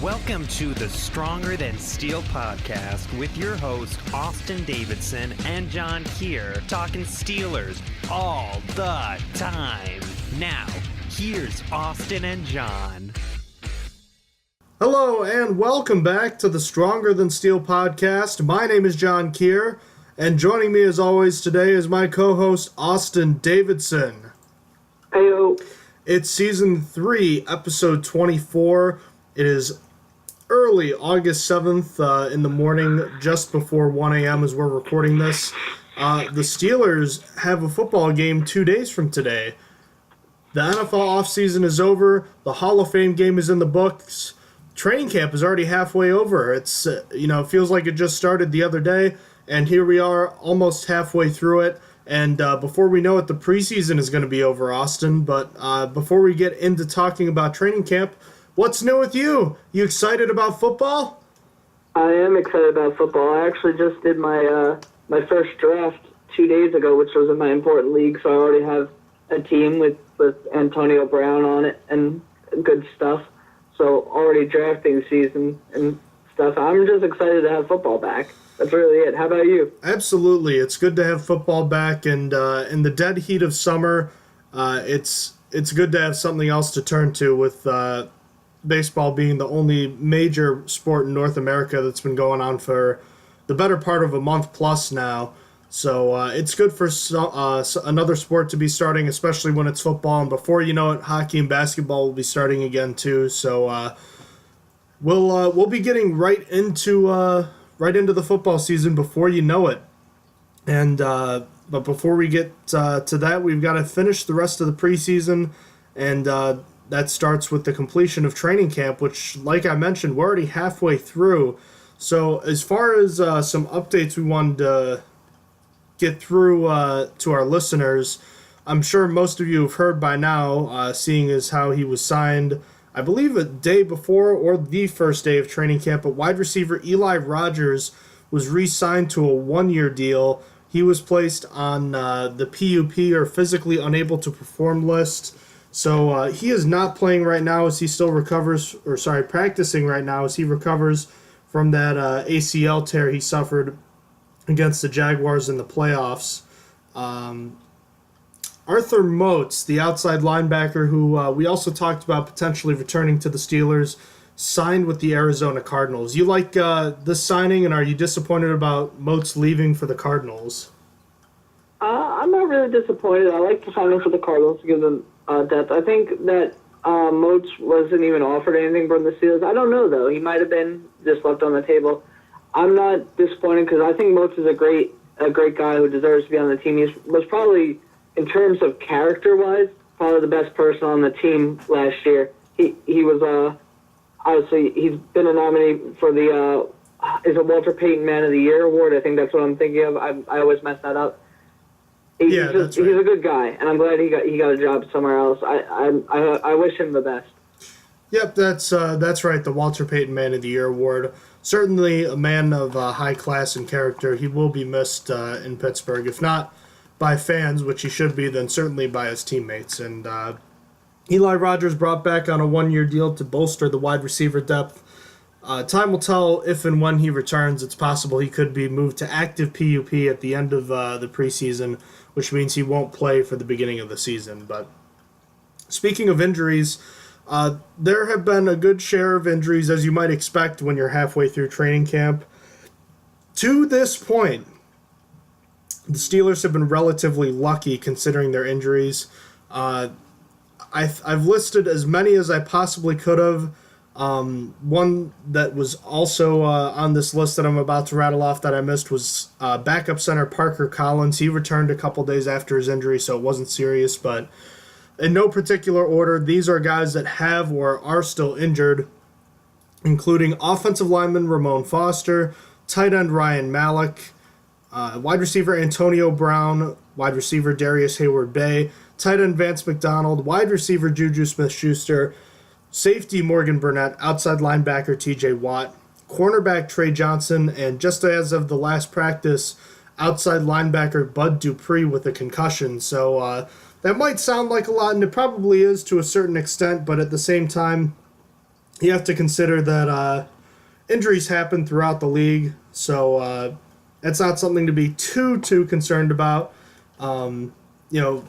Welcome to the Stronger Than Steel podcast with your host, Austin Davidson and John Keir, talking Steelers all the time. Now, here's Austin and John. Hello and welcome back to the Stronger Than Steel podcast. My name is John Keir, and joining me as always today is my co-host, Austin Davidson. Heyo. It's Season 3, Episode 24. It is early August 7th in the morning, just before 1 a.m. as we're recording this. The Steelers have a football game 2 days from today. The NFL offseason is over. The Hall of Fame game is in the books. Training camp is already halfway over. It's, it feels like it just started the other day, and here we are almost halfway through it. And before we know it, the preseason is going to be over, Austin. But before we get into talking about training camp, what's new with you? You excited about football? I am excited about football. I actually just did my my first draft 2 days ago, which was in my important league, so I already have a team with Antonio Brown on it and good stuff. So already drafting season and stuff. I'm just excited to have football back. That's really it. How about you? Absolutely. It's good to have football back, and in the dead heat of summer, it's good to have something else to turn to with baseball being the only major sport in North America that's been going on for the better part of a month plus now. So it's good for another sport to be starting, especially when it's football. And before you know it, hockey and basketball will be starting again too. So we'll be getting right into the football season before you know it. And but before we get to that, we've got to finish the rest of the preseason, and that starts with the completion of training camp, which, like I mentioned, we're already halfway through. So as far as some updates we wanted to get through to our listeners, I'm sure most of you have heard by now, seeing as how he was signed, I believe a day before or the first day of training camp, but wide receiver Eli Rogers was re-signed to a one-year deal. He was placed on the PUP, or physically unable to perform list. So he is not playing right now as he still recovers, practicing right now as he recovers from that ACL tear he suffered against the Jaguars in the playoffs. Arthur Moats, the outside linebacker who we also talked about potentially returning to the Steelers, signed with the Arizona Cardinals. You like this signing, and are you disappointed about Moats leaving for the Cardinals? I'm not really disappointed. I like the signing for the Cardinals to give them depth. I think that Moats wasn't even offered anything from the Steelers. I don't know, though. He might have been just left on the table. I'm not disappointed because I think Moats is a great guy who deserves to be on the team. He was probably, in terms of character-wise, probably the best person on the team last year. He was obviously he's been a nominee for the is it Walter Payton Man of the Year award? I think that's what I'm thinking of. I always mess that up. He's a good guy, and I'm glad he got a job somewhere else. I wish him the best. Yep, that's right. The Walter Payton Man of the Year award. Certainly a man of high class and character. He will be missed in Pittsburgh, if not by fans, which he should be, then certainly by his teammates. And Eli Rogers brought back on a one-year deal to bolster the wide receiver depth. Time will tell if and when he returns. It's possible he could be moved to active PUP at the end of the preseason, which means he won't play for the beginning of the season. But speaking of injuries, there have been a good share of injuries, as you might expect when you're halfway through training camp. To this point, the Steelers have been relatively lucky considering their injuries. I've listed as many as I possibly could have. One that was also on this list that I'm about to rattle off that I missed was backup center Parker Collins. He returned a couple days after his injury, so it wasn't serious, but in no particular order, these are guys that have or are still injured, including offensive lineman Ramon Foster, tight end Ryan Malik, wide receiver Antonio Brown, wide receiver Darius Hayward-Bay, tight end Vance McDonald, wide receiver Juju Smith-Schuster, safety Morgan Burnett, outside linebacker TJ Watt, cornerback Trey Johnson, and just as of the last practice, outside linebacker Bud Dupree with a concussion. So that might sound like a lot, and it probably is to a certain extent, but at the same time, you have to consider that injuries happen throughout the league, so it's not something to be too concerned about. You know,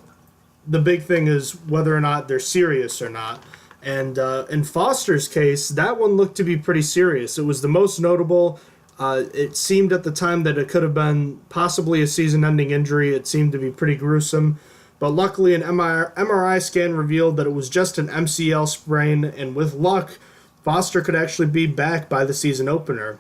the big thing is whether or not they're serious or not. And in Foster's case, that one looked to be pretty serious. It was the most notable. It seemed at the time that it could have been possibly a season-ending injury. It seemed to be pretty gruesome. But luckily, an MRI scan revealed that it was just an MCL sprain, and with luck, Foster could actually be back by the season opener.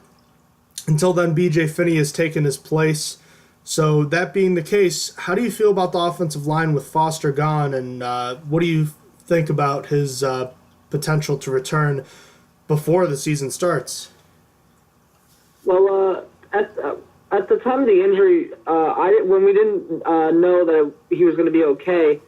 Until then, BJ Finney has taken his place. So that being the case, how do you feel about the offensive line with Foster gone, and what do you think about his potential to return before the season starts? Well, at the time of the injury, when we didn't know that he was going to be okay,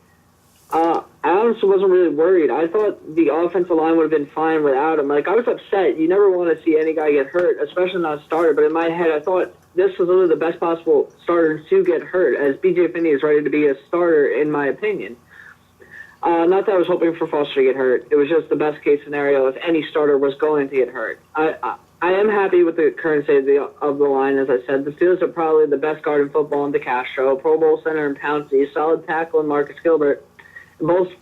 I honestly wasn't really worried. I thought the offensive line would have been fine without him. Like, I was upset. You never want to see any guy get hurt, especially not a starter. But in my head, I thought this was literally the best possible starter to get hurt, as B.J. Finney is ready to be a starter, in my opinion. Not that I was hoping for Foster to get hurt. It was just the best case scenario if any starter was going to get hurt. I am happy with the current state of the line, as I said. The Steelers are probably the best guard in football in DeCastro, Pro Bowl center in Pouncey, solid tackle in Marcus Gilbert. Both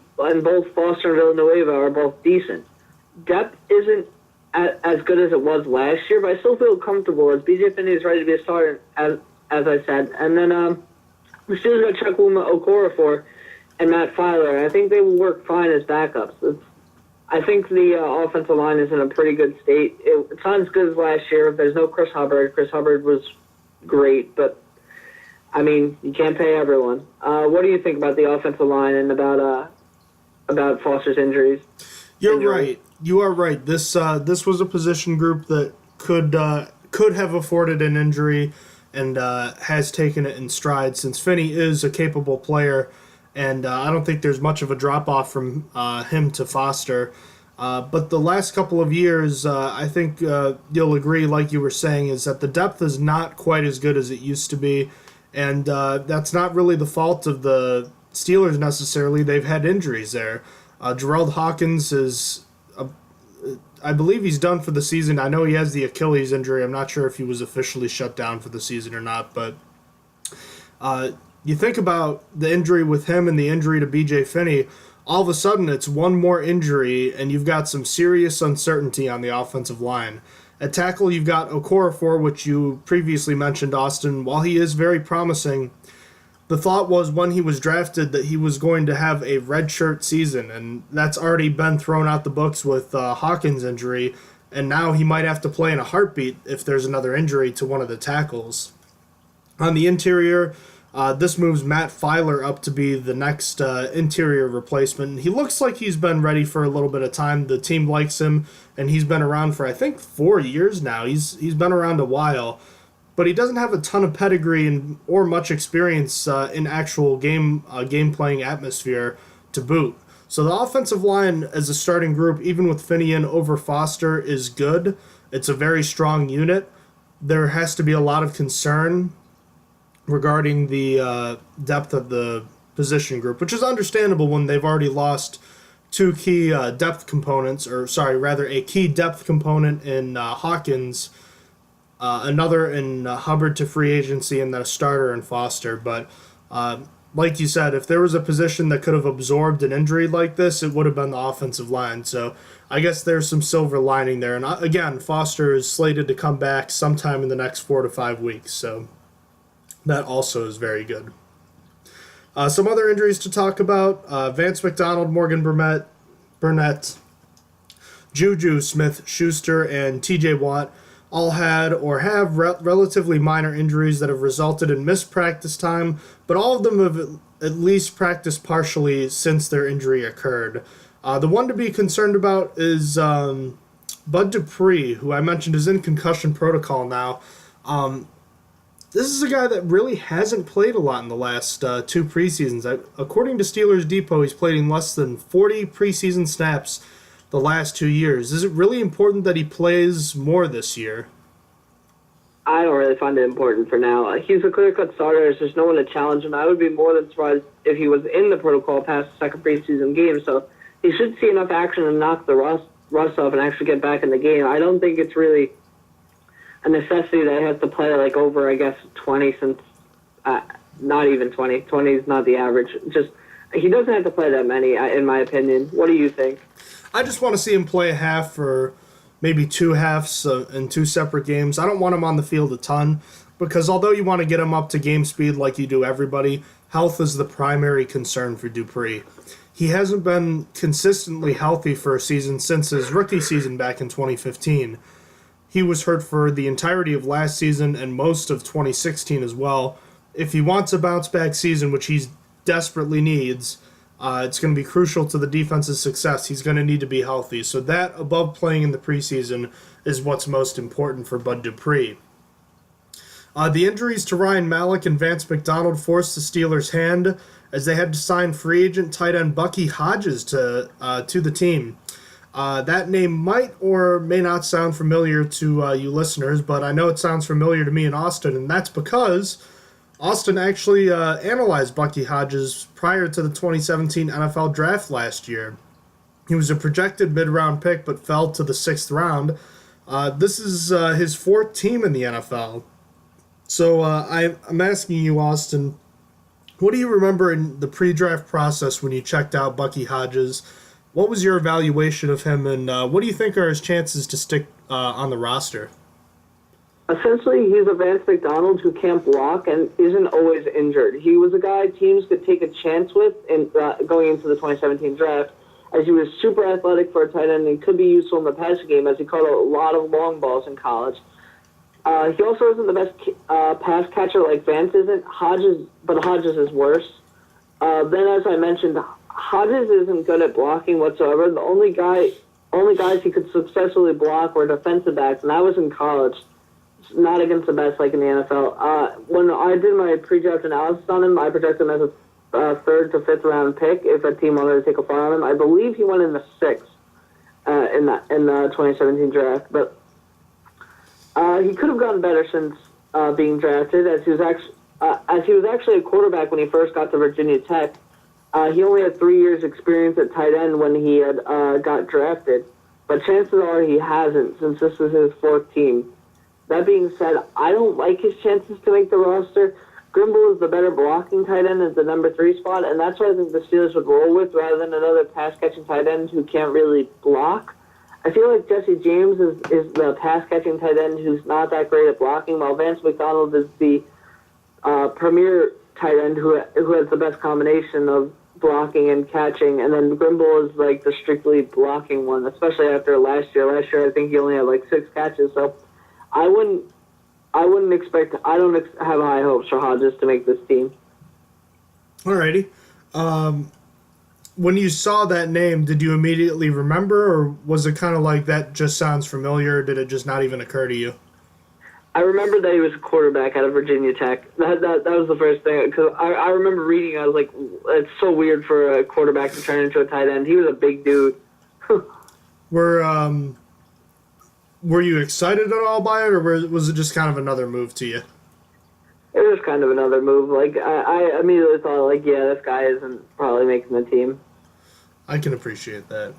Foster and Villanueva are both decent. Depth isn't as good as it was last year, but I still feel comfortable as B.J. Finney is ready to be a starter, as I said. And then the Steelers got Chukwuma Okorafor and Matt Filer, and I think they will work fine as backups. I think the offensive line is in a pretty good state. It's not as good as last year. There's no Chris Hubbard. Chris Hubbard was great, but, I mean, you can't pay everyone. What do you think about the offensive line and about Foster's injuries? You're right. You are right. This was a position group that could have afforded an injury and has taken it in stride, since Finney is a capable player, and I don't think there's much of a drop-off from him to Foster. But the last couple of years, I think you'll agree, like you were saying, is that the depth is not quite as good as it used to be, and that's not really the fault of the Steelers necessarily. They've had injuries there. Gerald Hawkins is, I believe he's done for the season. I know he has the Achilles injury. I'm not sure if he was officially shut down for the season or not, but you think about the injury with him and the injury to B.J. Finney, all of a sudden it's one more injury and you've got some serious uncertainty on the offensive line. At tackle, you've got Okorafor, which you previously mentioned, Austin. While he is very promising, the thought was when he was drafted that he was going to have a redshirt season, and that's already been thrown out the books with Hawkins' injury, and now he might have to play in a heartbeat if there's another injury to one of the tackles. On the interior, this moves Matt Filer up to be the next interior replacement. He looks like he's been ready for a little bit of time. The team likes him, and he's been around for, I think, 4 years now. He's been around a while, but he doesn't have a ton of pedigree or much experience in actual game-playing atmosphere to boot. So the offensive line as a starting group, even with Finney in over Foster, is good. It's a very strong unit. There has to be a lot of concern regarding the depth of the position group, which is understandable when they've already lost two key depth components, a key depth component in Hawkins, another in Hubbard to free agency, and then a starter in Foster. But like you said, if there was a position that could have absorbed an injury like this, it would have been the offensive line. So I guess there's some silver lining there. And again, Foster is slated to come back sometime in the next 4 to 5 weeks. So that also is very good. Some other injuries to talk about. Vance McDonald, Morgan Burnett, Juju Smith-Schuster, and TJ Watt all had or have relatively minor injuries that have resulted in missed practice time, but all of them have at least practiced partially since their injury occurred. The one to be concerned about is Bud Dupree, who I mentioned is in concussion protocol now. This is a guy that really hasn't played a lot in the last 2 preseasons. According to Steelers Depot, he's played in less than 40 preseason snaps the last 2 years. Is it really important that he plays more this year? I don't really find it important for now. He's a clear-cut starter. There's no one to challenge him. I would be more than surprised if he was in the protocol past the second preseason game. So he should see enough action to knock the rust rust off and actually get back in the game. I don't think it's really a necessity that he has to play like over, I guess, 20 since not even 20. 20 is not the average. Just he doesn't have to play that many, in my opinion. What do you think? I just want to see him play a half or maybe two halves in two separate games. I don't want him on the field a ton because although you want to get him up to game speed like you do everybody, health is the primary concern for Dupree. He hasn't been consistently healthy for a season since his rookie season back in 2015. He was hurt for the entirety of last season and most of 2016 as well. If he wants a bounce-back season, which he desperately needs, it's going to be crucial to the defense's success. He's going to need to be healthy. So that, above playing in the preseason, is what's most important for Bud Dupree. The injuries to Ryan Malik and Vance McDonald forced the Steelers' hand as they had to sign free agent tight end Bucky Hodges to the team. That name might or may not sound familiar to you listeners, but I know it sounds familiar to me in Austin, and that's because Austin actually analyzed Bucky Hodges prior to the 2017 NFL Draft last year. He was a projected mid-round pick but fell to the 6th round. This is his 4th team in the NFL. So I'm asking you, Austin, what do you remember in the pre-draft process when you checked out Bucky Hodges? What was your evaluation of him, and what do you think are his chances to stick on the roster? Essentially, he's a Vance McDonald who can't block and isn't always injured. He was a guy teams could take a chance with in going into the 2017 draft, as he was super athletic for a tight end and could be useful in the passing game, as he caught a lot of long balls in college. He also isn't the best pass catcher like Vance isn't. But Hodges is worse. Then, as I mentioned, Hodges isn't good at blocking whatsoever. The only guys he could successfully block were defensive backs, and that was in college, not against the best like in the NFL. When I did my pre-draft analysis on him, I projected him as a 3rd to 5th round pick if a team wanted to take a flyer on him. I believe he went in the 6th in the 2017 draft, but he could have gotten better since being drafted, as he was actually a quarterback when he first got to Virginia Tech. He only had 3 years' experience at tight end when he had got drafted, but chances are he hasn't since this is his 4th team. That being said, I don't like his chances to make the roster. Grimble is the better blocking tight end at the number 3 spot, and that's what I think the Steelers would roll with rather than another pass-catching tight end who can't really block. I feel like Jesse James is the pass-catching tight end who's not that great at blocking, while Vance McDonald is the premier tight end who has the best combination of blocking and catching, and then Grimble is like the strictly blocking one, especially after last year. Last year, I think he only had like 6 catches, so I don't have high hopes for Hodges to make this team. Alrighty. When you saw that name, did you immediately remember, or was it kind of like that just sounds familiar, or did it just not even occur to you? I remember that he was a quarterback out of Virginia Tech. That was the first thing, because I remember reading, I was like, it's so weird for a quarterback to turn into a tight end. He was a big dude. Were you excited at all by it, or was it just kind of another move to you? It was kind of another move. Like, I immediately thought, like, yeah, this guy isn't probably making the team. I can appreciate that.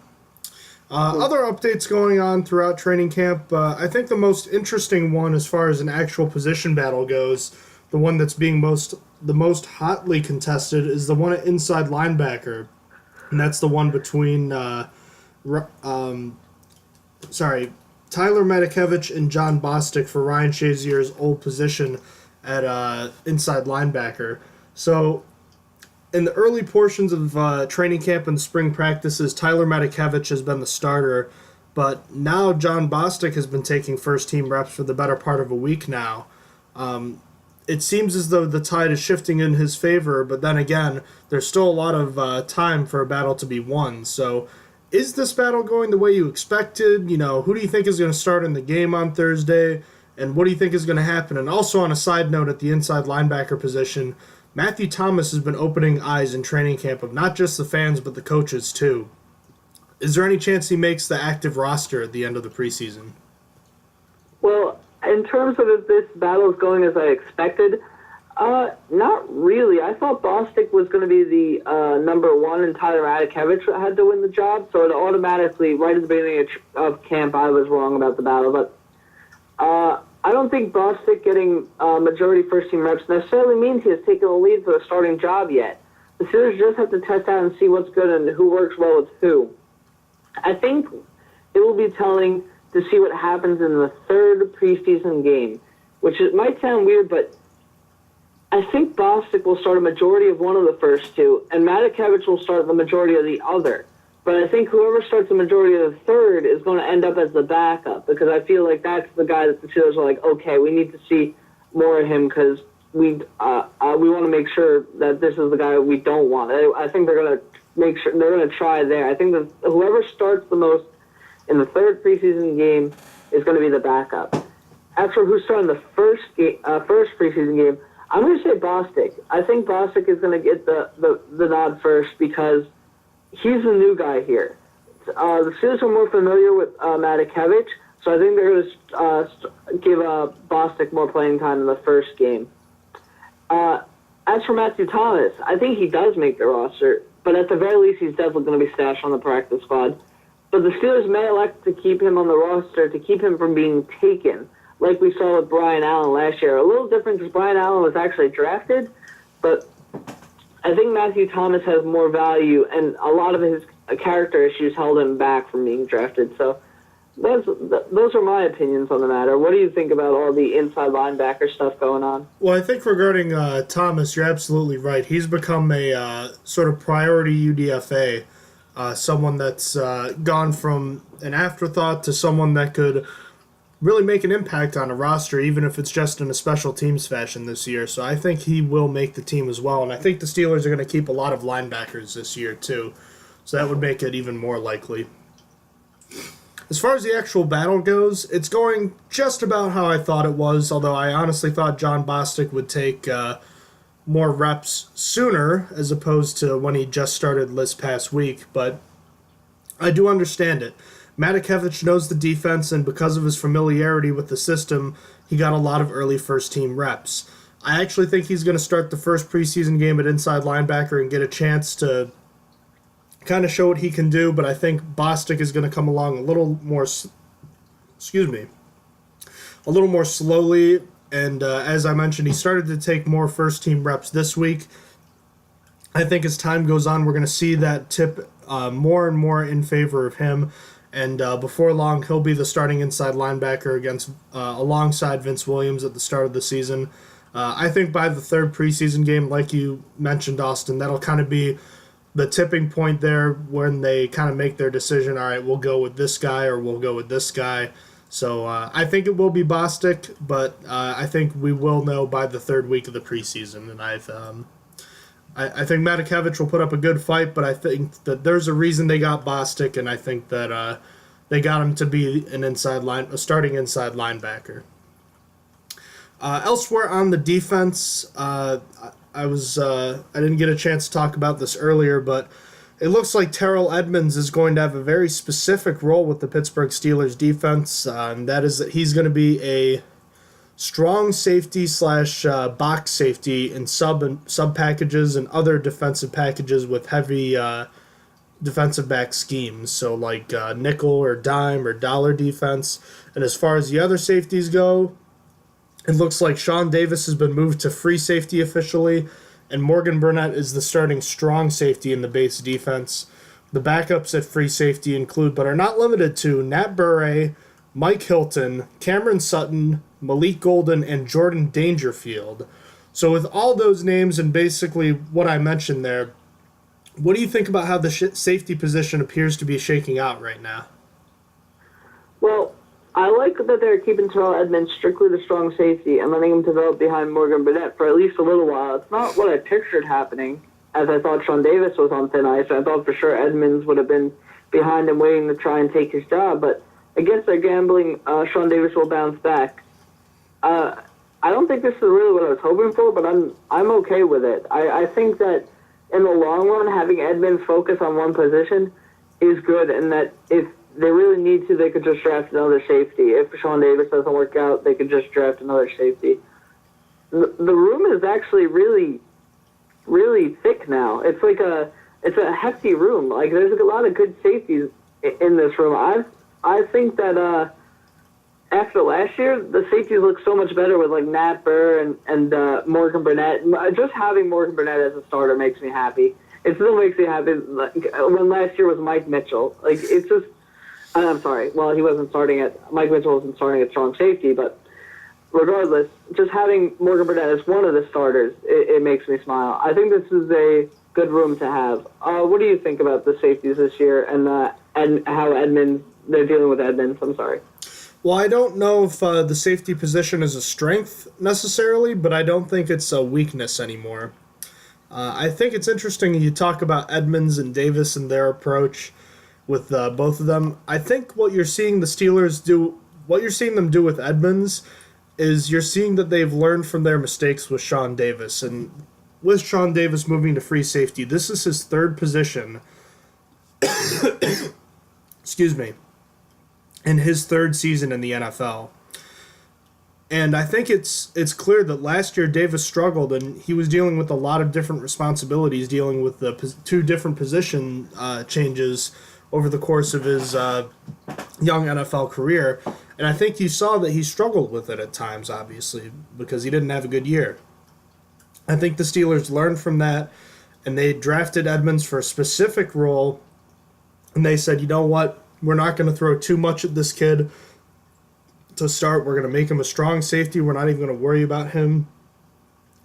Other updates going on throughout training camp. I think the most interesting one as far as an actual position battle goes, the one that's being the most hotly contested, is the one at inside linebacker. And that's the one between Tyler Matakevich and John Bostic for Ryan Shazier's old position at inside linebacker. So in the early portions of training camp and spring practices, Tyler Matakevich has been the starter, but now John Bostic has been taking first-team reps for the better part of a week now. It seems as though the tide is shifting in his favor, but then again, there's still a lot of time for a battle to be won. So is this battle going the way you expected? You know, who do you think is going to start in the game on Thursday? And what do you think is going to happen? And also on a side note at the inside linebacker position, Matthew Thomas has been opening eyes in training camp of not just the fans, but the coaches too. Is there any chance he makes the active roster at the end of the preseason? Well, in terms of if this battle is going as I expected, Not really. I thought Bostic was going to be the number one, and Tyler Matakevich had to win the job. So it automatically, right at the beginning of camp, I was wrong about the battle. But I don't think Bostic getting majority first-team reps necessarily means he has taken the lead for the starting job yet. The Steelers just have to test out and see what's good and who works well with who. I think it will be telling to see what happens in the third preseason game, which it might sound weird, but I think Bostic will start a majority of one of the first two, and Matakevich will start the majority of the other. But I think whoever starts the majority of the third is going to end up as the backup, because I feel like that's the guy that the Steelers are like, okay, we need to see more of him because we want to make sure that this is the guy we don't want. I think they're going to make sure they're going to try there. I think that whoever starts the most in the third preseason game is going to be the backup. As for who's starting the first preseason game, I'm going to say Bostic. I think Bostic is going to get the nod first because he's the new guy here. The Steelers are more familiar with Matakevich, so I think they're going to give Bostic more playing time in the first game. As for Matthew Thomas, I think he does make the roster, but at the very least, he's definitely going to be stashed on the practice squad. But the Steelers may elect to keep him on the roster to keep him from being taken, like we saw with Brian Allen last year. A little different because Brian Allen was actually drafted, but I think Matthew Thomas has more value, and a lot of his character issues held him back from being drafted. So those are my opinions on the matter. What do you think about all the inside linebacker stuff going on? Well, I think regarding Thomas, you're absolutely right. He's become a sort of priority UDFA, someone that's gone from an afterthought to someone that could really make an impact on a roster, even if it's just in a special teams fashion this year. So I think he will make the team as well, and I think the Steelers are going to keep a lot of linebackers this year too, so that would make it even more likely. As far as the actual battle goes, it's going just about how I thought it was, although I honestly thought John Bostic would take more reps sooner as opposed to when he just started this past week, but I do understand it. Matakevich knows the defense, and because of his familiarity with the system, he got a lot of early first-team reps. I actually think he's going to start the first preseason game at inside linebacker and get a chance to kind of show what he can do, but I think Bostic is going to come along a little more slowly, and as I mentioned, he started to take more first-team reps this week. I think as time goes on, we're going to see that tip more and more in favor of him. And before long, he'll be the starting inside linebacker alongside Vince Williams at the start of the season. I think by the third preseason game, like you mentioned, Austin, that'll kind of be the tipping point there when they kind of make their decision. All right, we'll go with this guy or we'll go with this guy. So I think it will be Bostic, but I think we will know by the third week of the preseason. And I think Matakevich will put up a good fight, but I think that there's a reason they got Bostic, and I think that they got him to be a starting inside linebacker. Elsewhere on the defense, I didn't get a chance to talk about this earlier, but it looks like Terrell Edmunds is going to have a very specific role with the Pittsburgh Steelers defense, and that is that he's going to be a strong safety / box safety in sub packages and other defensive packages with heavy defensive back schemes, so like nickel or dime or dollar defense. And as far as the other safeties go, it looks like Sean Davis has been moved to free safety officially, and Morgan Burnett is the starting strong safety in the base defense. The backups at free safety include, but are not limited to, Nat Burray, Mike Hilton, Cameron Sutton, Malik Golden, and Jordan Dangerfield. So with all those names and basically what I mentioned there, what do you think about how the safety position appears to be shaking out right now? Well, I like that they're keeping Terrell Edmunds strictly the strong safety and letting him develop behind Morgan Burnett for at least a little while. It's not what I pictured happening, as I thought Sean Davis was on thin ice. I thought for sure Edmunds would have been behind him waiting to try and take his job, but against their gambling, Sean Davis will bounce back. I don't think this is really what I was hoping for, but I'm okay with it. I think that in the long run, having Edmunds focus on one position is good, and that if they really need to, they could just draft another safety. If Sean Davis doesn't work out, they could just draft another safety. the room is actually really, really thick now. It's a hefty room. Like there's a lot of good safeties in this room. I think that after last year, the safeties look so much better with like Nat Burr and Morgan Burnett. Just having Morgan Burnett as a starter makes me happy. It still makes me happy. Like, when last year was Mike Mitchell, like it's just. I'm sorry. Well, he wasn't starting at Mike Mitchell wasn't starting at strong safety, but regardless, just having Morgan Burnett as one of the starters, it makes me smile. I think this is a good room to have. What do you think about the safeties this year and how they're dealing with Edmonds? I'm sorry. Well, I don't know if the safety position is a strength necessarily, but I don't think it's a weakness anymore. I think it's interesting you talk about Edmonds and Davis and their approach with both of them. I think what you're seeing the Steelers do, what you're seeing them do with Edmonds, is you're seeing that they've learned from their mistakes with Sean Davis. And with Sean Davis moving to free safety, this is his third position. Excuse me. In his third season in the NFL. And I think it's clear that last year Davis struggled, and he was dealing with a lot of different responsibilities, dealing with the two different position changes over the course of his young NFL career. And I think you saw that he struggled with it at times, obviously, because he didn't have a good year. I think the Steelers learned from that, and they drafted Edmonds for a specific role, and they said, you know what, we're not going to throw too much at this kid to start. We're going to make him a strong safety. We're not even going to worry about him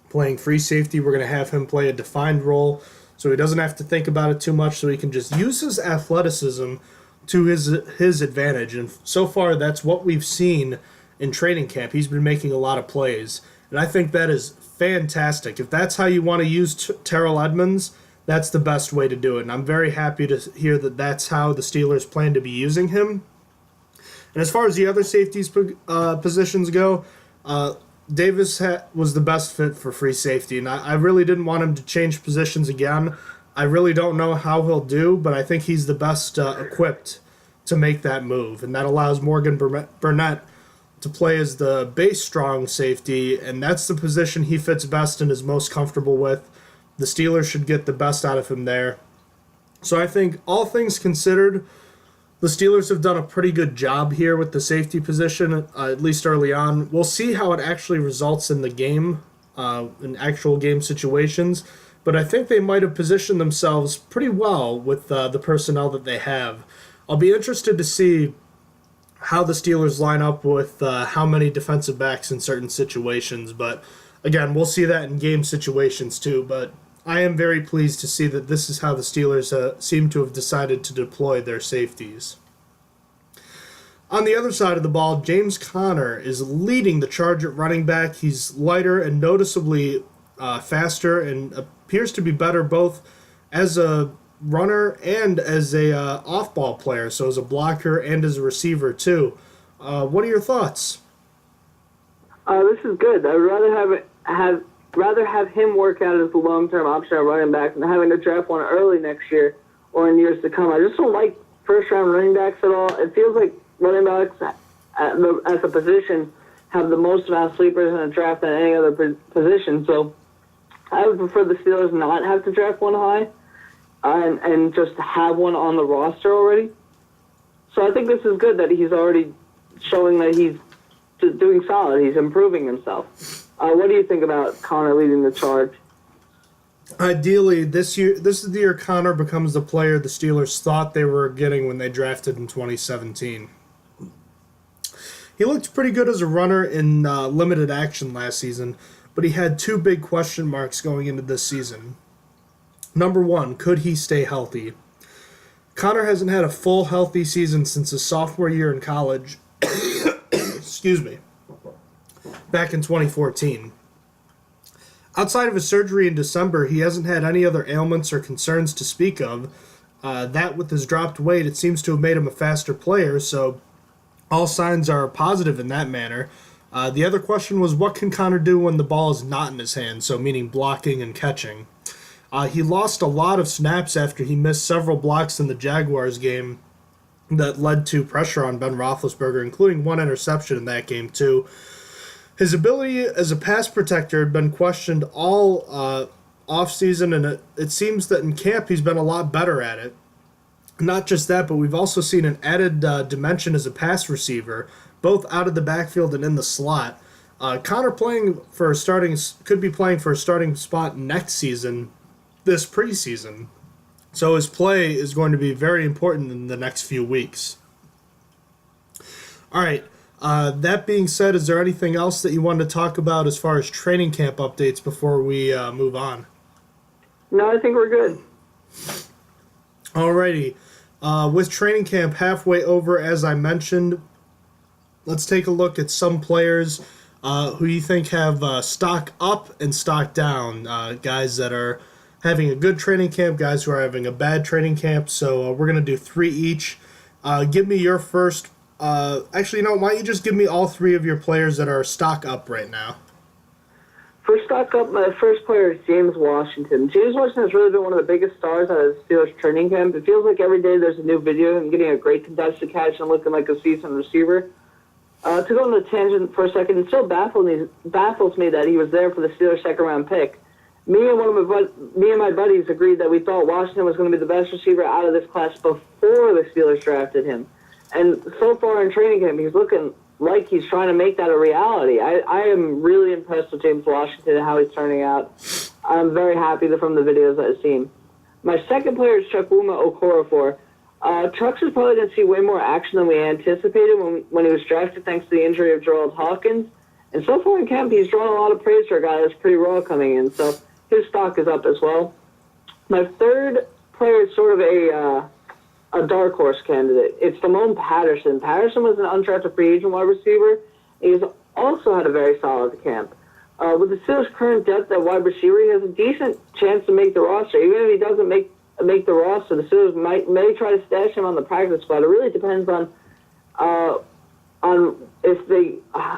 playing free safety. We're going to have him play a defined role so he doesn't have to think about it too much, so he can just use his athleticism to his advantage. And so far, that's what we've seen in training camp. He's been making a lot of plays, and I think that is fantastic. If that's how you want to use Terrell Edmonds, that's the best way to do it. And I'm very happy to hear that that's how the Steelers plan to be using him. And as far as the other safeties positions go, Davis was the best fit for free safety, and I really didn't want him to change positions again. I really don't know how he'll do, but I think he's the best equipped to make that move, and that allows Morgan Burnett to play as the base strong safety, and that's the position he fits best and is most comfortable with. The Steelers should get the best out of him there. So I think, all things considered, the Steelers have done a pretty good job here with the safety position, at least early on. We'll see how it actually results in the game, in actual game situations, but I think they might have positioned themselves pretty well with the personnel that they have. I'll be interested to see how the Steelers line up with how many defensive backs in certain situations, but again, we'll see that in game situations too, but I am very pleased to see that this is how the Steelers seem to have decided to deploy their safeties. On the other side of the ball, James Conner is leading the charge at running back. He's lighter and noticeably faster and appears to be better both as a runner and as a off-ball player, so as a blocker and as a receiver too. What are your thoughts? This is good. I'd rather have him work out as the long-term option at running back than having to draft one early next year or in years to come. I just don't like first-round running backs at all. It feels like running backs as a position have the most amount of sleepers in a draft than any other position. So I would prefer the Steelers not have to draft one high and just have one on the roster already. So I think this is good that he's already showing that he's doing solid. He's improving himself. What do you think about Conner leading the charge? Ideally, this is the year Conner becomes the player the Steelers thought they were getting when they drafted in 2017. He looked pretty good as a runner in limited action last season, but he had two big question marks going into this season. Number one, could he stay healthy? Conner hasn't had a full healthy season since his sophomore year in college. Excuse me. Back in 2014. Outside of his surgery in December, he hasn't had any other ailments or concerns to speak of. That with his dropped weight, it seems to have made him a faster player, so all signs are positive in that manner. The other question was, what can Conner do when the ball is not in his hand, so meaning blocking and catching? He lost a lot of snaps after he missed several blocks in the Jaguars game that led to pressure on Ben Roethlisberger, including one interception in that game too. His ability as a pass protector had been questioned all offseason, and it seems that in camp he's been a lot better at it. Not just that, but we've also seen an added dimension as a pass receiver, both out of the backfield and in the slot. Connor could be playing for a starting spot next season, this preseason. So his play is going to be very important in the next few weeks. All right. That being said, is there anything else that you wanted to talk about as far as training camp updates before we move on? No, I think we're good. Alrighty. With training camp halfway over, as I mentioned, let's take a look at some players who you think have stock up and stock down. Guys that are having a good training camp, guys who are having a bad training camp. So we're going to do 3 each. Give me your first. Actually, no, why don't you just give me all 3 of your players that are stock up right now? For stock up, my first player is James Washington. James Washington has really been one of the biggest stars out of the Steelers training camp. It feels like every day there's a new video and getting a great contested catch and looking like a seasoned receiver. To go on a tangent for a second, it still baffles me that he was there for the Steelers' second-round pick. Me and my buddies agreed that we thought Washington was going to be the best receiver out of this class before the Steelers drafted him. And so far in training camp, he's looking like he's trying to make that a reality. I am really impressed with James Washington and how he's turning out. I'm very happy from the videos I've seen. My second player is Chukwuma Okorafor. Trucks is probably going to see way more action than we anticipated when he was drafted thanks to the injury of Gerald Hawkins. And so far in camp, he's drawn a lot of praise for a guy that's pretty raw coming in. So his stock is up as well. My third player is sort of a dark horse candidate. It's Damone Patterson. Patterson was an undrafted free agent wide receiver. He's also had a very solid camp. With the Steelers' current depth at wide receiver, he has a decent chance to make the roster. Even if he doesn't make the roster, the Steelers may try to stash him on the practice squad. It really depends on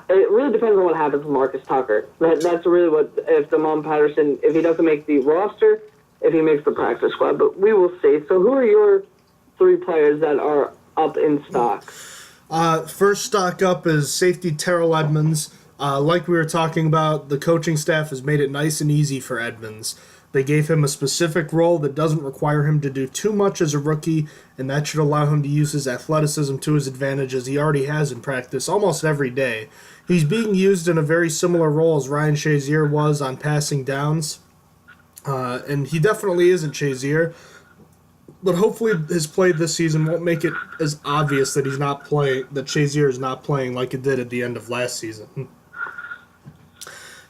it really depends on what happens with Marcus Tucker. That's really what, if Damone Patterson, if he doesn't make the roster, if he makes the practice squad. But we will see. So who are your 3 players that are up in stock? First stock up is safety Terrell Edmonds. Like we were talking about, the coaching staff has made it nice and easy for Edmonds. They gave him a specific role that doesn't require him to do too much as a rookie, and that should allow him to use his athleticism to his advantage as he already has in practice almost every day. He's being used in a very similar role as Ryan Shazier was on passing downs, and he definitely isn't Shazier. But hopefully his play this season won't make it as obvious that that Shazier is not playing like it did at the end of last season.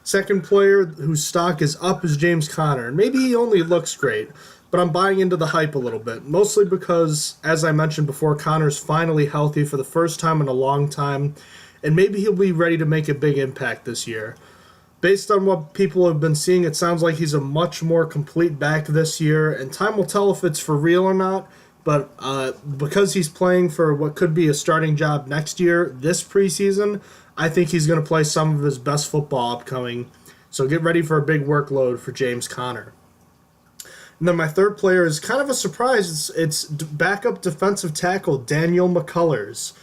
Second player whose stock is up is James Conner. Maybe he only looks great, but I'm buying into the hype a little bit, mostly because, as I mentioned before, Conner's finally healthy for the first time in a long time, and maybe he'll be ready to make a big impact this year. Based on what people have been seeing, it sounds like he's a much more complete back this year, and time will tell if it's for real or not, but because he's playing for what could be a starting job next year, this preseason, I think he's going to play some of his best football upcoming, so get ready for a big workload for James Conner. And then my third player is kind of a surprise. It's backup defensive tackle Daniel McCullers.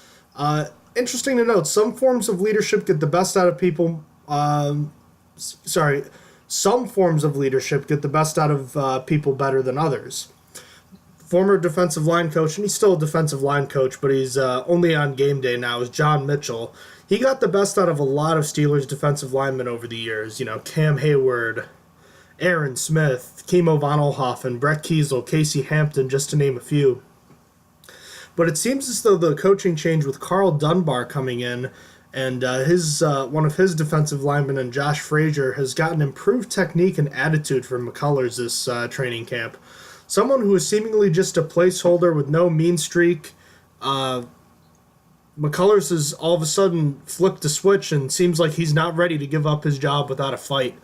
Interesting to note, some forms of leadership get the best out of people. Some forms of leadership get the best out of people better than others. Former defensive line coach, and he's still a defensive line coach, but he's only on game day now, is John Mitchell. He got the best out of a lot of Steelers defensive linemen over the years. You know, Cam Hayward, Aaron Smith, Kimo von Oelhoffen, Brett Kiesel, Casey Hampton, just to name a few. But it seems as though the coaching change with Carl Dunbar coming in and one of his defensive linemen, and Josh Frazier, has gotten improved technique and attitude from McCullers this training camp. Someone who is seemingly just a placeholder with no mean streak. McCullers has all of a sudden flipped a switch and seems like he's not ready to give up his job without a fight.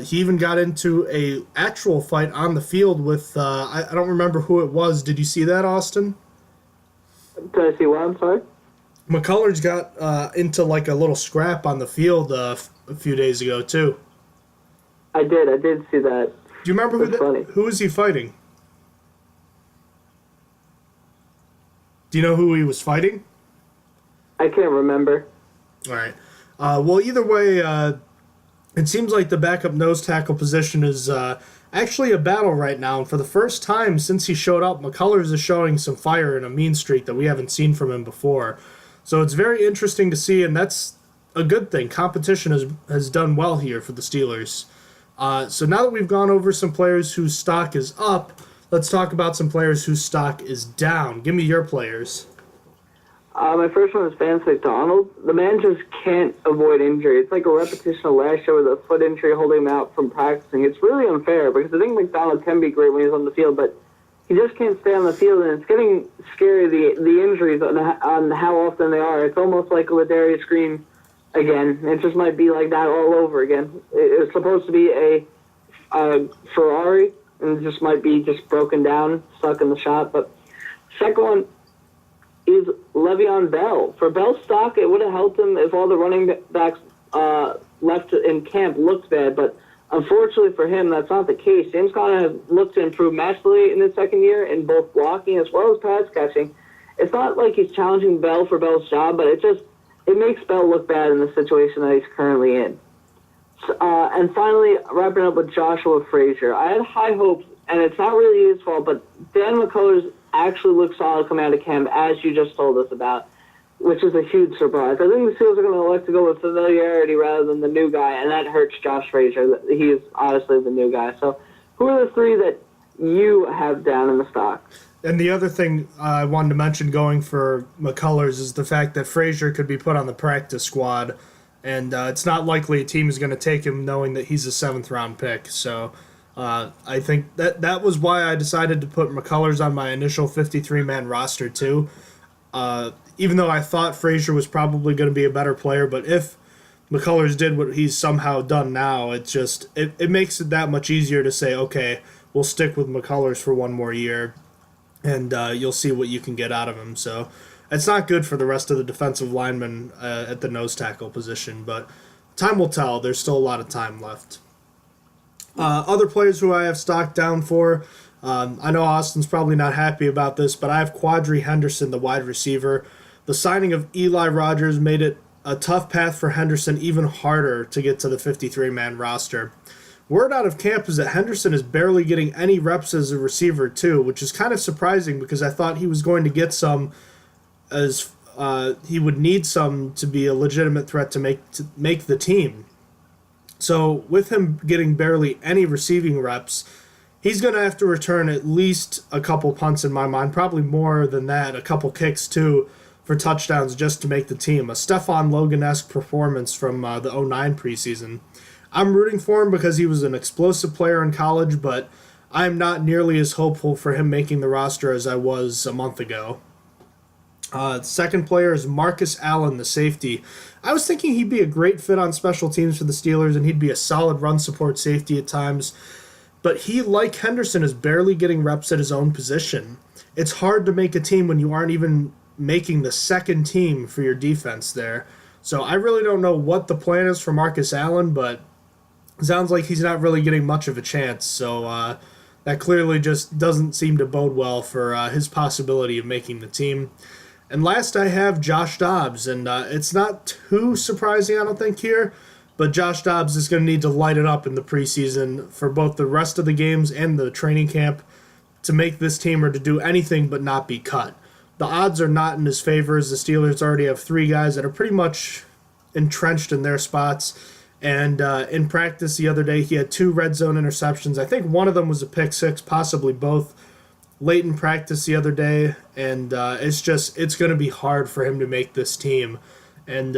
He even got into a actual fight on the field with, I don't remember who it was. Did you see that, Austin? Did I see what? I'm sorry? McCullers got into like a little scrap on the field a few days ago, too. I did see that. Do you remember who was he fighting? Do you know who he was fighting? I can't remember. All right. Well, either way, it seems like the backup nose tackle position is actually a battle right now. And for the first time since he showed up, McCullers is showing some fire and a mean streak that we haven't seen from him before. So it's very interesting to see, and that's a good thing. Competition has done well here for the Steelers. So now that we've gone over some players whose stock is up, let's talk about some players whose stock is down. Give me your players. My first one is Vance McDonald. The man just can't avoid injury. It's like a repetition of last year with a foot injury holding him out from practicing. It's really unfair because I think McDonald can be great when he's on the field, but he just can't stay on the field, and it's getting scary, the injuries on how often they are. It's almost like a Ladarius Green again. It just might be like that all over again. It's supposed to be a Ferrari, and it just might be just broken down, stuck in the shop. But second one is Le'Veon Bell. For Bell's stock, it would have helped him if all the running backs left in camp looked bad, but unfortunately for him, that's not the case. James Conner has looked to improve massively in his second year in both blocking as well as pass catching. It's not like he's challenging Bell for Bell's job, but it makes Bell look bad in the situation that he's currently in. And finally, wrapping up with Joshua Frazier. I had high hopes, and it's not really his fault, but Dan McCullers actually looked solid coming out of camp, as you just told us about, which is a huge surprise. I think the Steelers are going to elect to go with familiarity rather than the new guy, and that hurts Josh Frazier. He is honestly the new guy. So who are the three that you have down in the stock? And the other thing I wanted to mention going for McCullers is the fact that Frazier could be put on the practice squad, and it's not likely a team is going to take him knowing that he's a 7th-round pick. So I think that was why I decided to put McCullers on my initial 53-man roster too. Even though I thought Frazier was probably going to be a better player, but if McCullers did what he's somehow done now, it makes it that much easier to say, okay, we'll stick with McCullers for one more year, and you'll see what you can get out of him. So it's not good for the rest of the defensive linemen at the nose tackle position, but time will tell. There's still a lot of time left. Other players who I have stock down for, I know Austin's probably not happy about this, but I have Quadri Henderson, the wide receiver. The signing of Eli Rogers made it a tough path for Henderson, even harder to get to the 53-man roster. Word out of camp is that Henderson is barely getting any reps as a receiver too, which is kind of surprising because I thought he was going to get some, as he would need some to be a legitimate threat to make the team. So with him getting barely any receiving reps, he's going to have to return at least a couple punts in my mind, probably more than that, a couple kicks too, for touchdowns just to make the team. A Stephon Logan-esque performance from the 09 preseason. I'm rooting for him because he was an explosive player in college, but I'm not nearly as hopeful for him making the roster as I was a month ago. Second player is Marcus Allen, the safety. I was thinking he'd be a great fit on special teams for the Steelers, and he'd be a solid run support safety at times. But he, like Henderson, is barely getting reps at his own position. It's hard to make a team when you aren't even making the second team for your defense there. So I really don't know what the plan is for Marcus Allen, but it sounds like he's not really getting much of a chance. So that clearly just doesn't seem to bode well for his possibility of making the team. And last I have Josh Dobbs, and it's not too surprising, I don't think, here, but Josh Dobbs is going to need to light it up in the preseason for both the rest of the games and the training camp to make this team or to do anything but not be cut. The odds are not in his favor as the Steelers already have three guys that are pretty much entrenched in their spots. And in practice the other day, he had 2 red zone interceptions. I think one of them was a pick six, possibly both, late in practice the other day, and it's going to be hard for him to make this team. And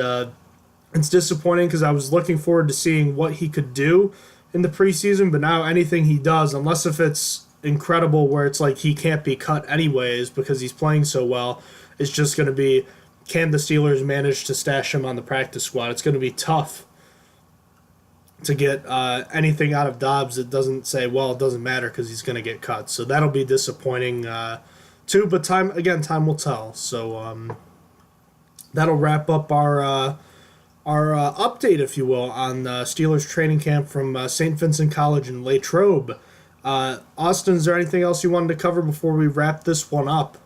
it's disappointing because I was looking forward to seeing what he could do in the preseason, but now anything he does, unless if it's incredible where it's like he can't be cut anyways because he's playing so well, it's just going to be, can the Steelers manage to stash him on the practice squad? It's going to be tough to get anything out of Dobbs that doesn't say, well, it doesn't matter because he's going to get cut. So that'll be disappointing too, but time will tell. So that'll wrap up our update, if you will, on Steelers training camp from St. Vincent College in Latrobe. Austin, is there anything else you wanted to cover before we wrap this one up?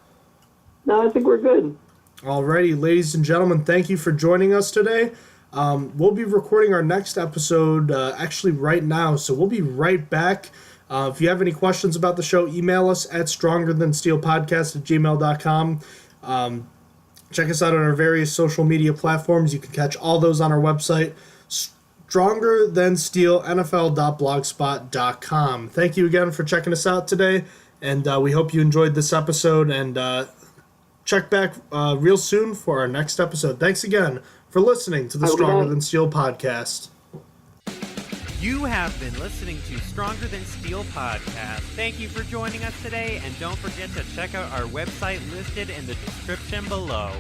No, I think we're good. Alrighty, ladies and gentlemen, thank you for joining us today. We'll be recording our next episode actually right now, so we'll be right back. If you have any questions about the show, email us at strongerthansteelpodcast@gmail.com. Check us out on our various social media platforms. You can catch all those on our website, strongerthansteelnfl.blogspot.com. Thank you again for checking us out today, and we hope you enjoyed this episode, and check back real soon for our next episode. Thanks again for listening to the Stronger Than Steel podcast. You have been listening to Stronger Than Steel podcast. Thank you for joining us today, and don't forget to check out our website listed in the description below.